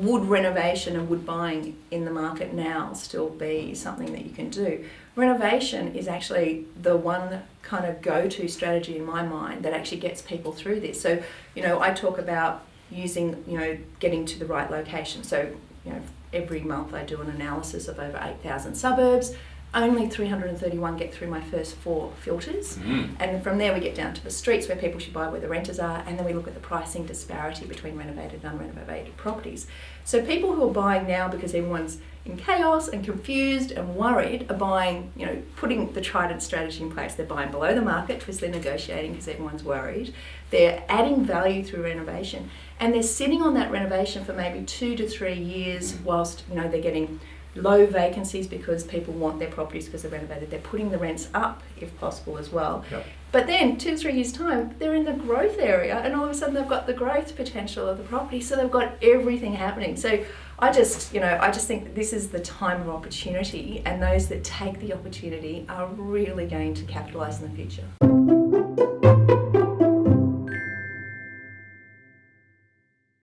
would renovation and would buying in the market now still be something that you can do? Renovation is actually the one kind of go-to strategy in my mind that actually gets people through this. So, I talk about using, getting to the right location. So, every month I do an analysis of over 8,000 suburbs. Only 331 get through my first 4 filters. And from there we get down to the streets where people should buy, where the renters are, and then we look at the pricing disparity between renovated and unrenovated properties. So people who are buying now because everyone's in chaos and confused and worried are buying, putting the Trident strategy in place. They're buying below the market because they're negotiating because everyone's worried. They're adding value through renovation, and they're sitting on that renovation for maybe 2 to 3 years whilst, they're getting low vacancies because people want their properties because they're renovated. They're putting the rents up if possible as well. Yep. But then 2 to 3 years time, they're in the growth area, and all of a sudden they've got the growth potential of the property. So they've got everything happening. So I just think that this is the time of opportunity, and those that take the opportunity are really going to capitalise in the future.